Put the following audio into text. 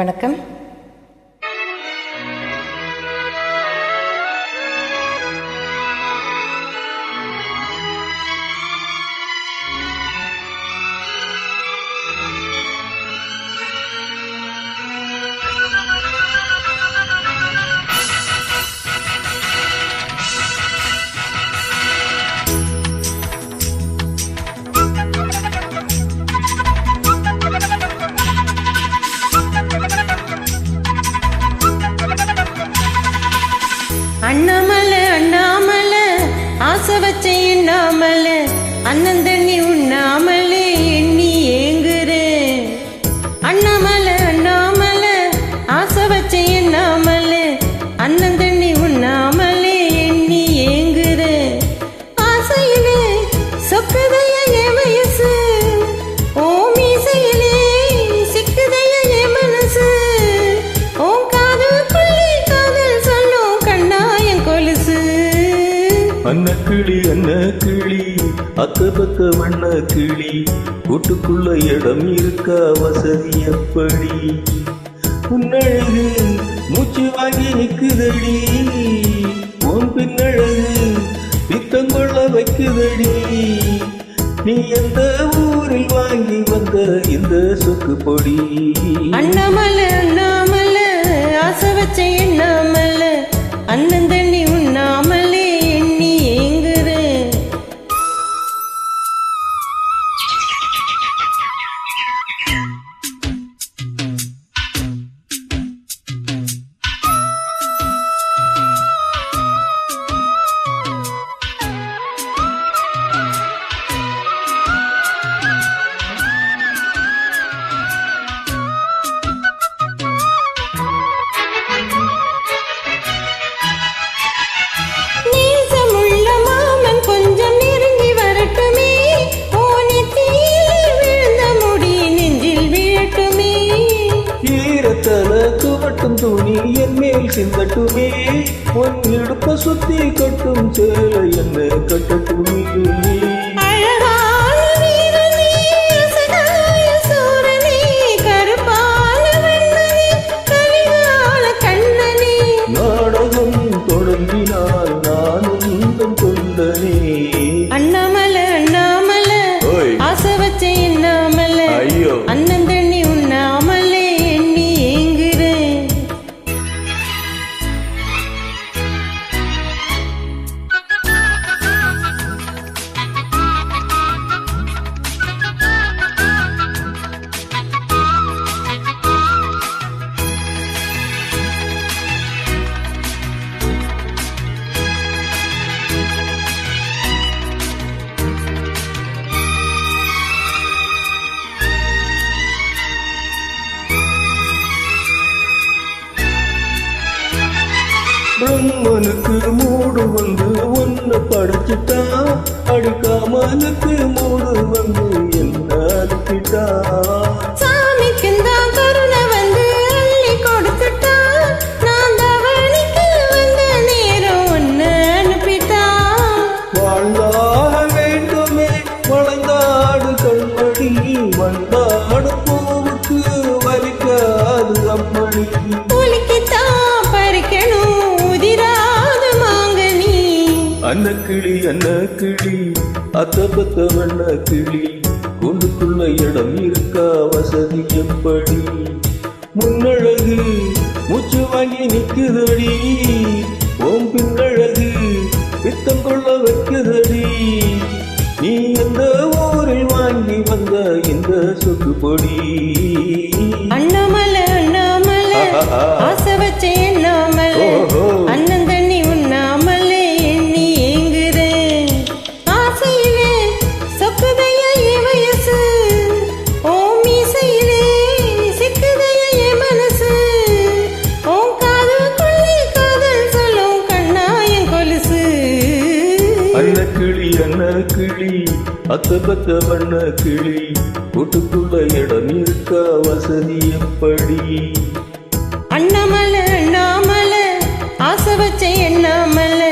வணக்கம். அண்ணாமலை அண்ணாமலை ஆசை வச்ச எண்ணாமலை அண்ணன் தண்ணி உண்ணாமலே எண்ணி ஏங்குறேன். அண்ணாமலை அண்ணாமலை ஆசை வச்ச எண்ணாமலை அண்ணன் தண்ணி உண்ணாமலே எண்ணி ஏங்குறேன். ஆசையிலே சொக்குதைய என் வயசு, ஓ மீசையிலே சிக்குதைய என் மனசு, ஓ காதல் புள்ளி காதல் சொல்லும் கண்ணாயன் கொலுசு. அன்ன கிளி அக்க பக்க வண்ண கிளி, கூட்டுக்குள்ள இடம் இருக்கா வசதி எப்படி? உன்னழகு மூச்சு வாங்கி நிக்குதடி, உன் பின்னழகு பித்தங்கொள்ள வைக்குதடி. நீ எந்த ஊரில் வாங்கி வந்த இந்த சொக்கு பொடி? அண்ணாமலை அண்ணாமலை ஆசை வச்ச எண்ணாமலை அண்ணன் தண்ணி உண்ணாமலே எண்ணி ஏங்குறேன். துவட்டும் துணி என் மேல் சிந்தட்டுமே, உன் இடுப்ப சுத்தி கட்டும் சேலை என்ன கட்டட்டுமே. நாடகம் தொடங்கினால் நானும் உந்தன் தொண்டனே. அண்ணாமலை அண்ணாமலை ஆசை வச்ச எண்ணாமலை ஐயோ அண்ணன் தண்ணி உண்ணாமலே எண்ணி ஏங்குறேன். பிரம்மனுக்கு மூடு வந்து ஒன்னு படைச்சிட்டா, அடிக்காமலுக்கு மூடு வந்து என்ன அனுப்பிட்டா. சாமிக்குந்தான் கருணை வந்து அள்ளி கொடுத்துட்டா, நான் தவணிக்கு வந்த நேரம் ஒன்னு அனுப்பிட்டா. வாழ்ந்தாக வேண்டுமே வளைந்தாடு கண்மணி, வந்தாடு பூவுக்கு வலிக்காது அம்மணி. புலிக்குத்தான் பறிக்கணும் உதிராத மாங்கனி. அன்ன கிளி அத்த பத்த வண்ண கிளி, கூண்டுக்குள்ள இடம் இருக்கா வசதி எப்படி? முன்னழகு மூச்சு வாங்கி நிக்குதடி, ஓம் பின்னழகு பித்தம் கொள்ள வைக்குதடி. நீ எந்த ஊரில் வாங்கி வந்த இந்த சொக்கு பொடி? அண்ணாமலை அண்ணாமலை ஆசை வச்ச எண்ணாமலை அண்ணன் தண்ணி உண்ணாமலே எண்ணி ஏங்குறேன். ஆசையிலே சொக்குதைய என் வயசு, ஓ மீசையிலே சிக்குதைய என் மனசு, ஓ காதல் புள்ளி காதல் சொல்லும் கண்ணாயன் கொலுசு. அன்ன கிளி அத்த பத்த வண்ண கிளி, கூட்டுக்குள்ள இடம் இருக்கா வசதி எப்படி? அண்ணாமலை அண்ணாமலை ஆசை வச்ச எண்ணாமலை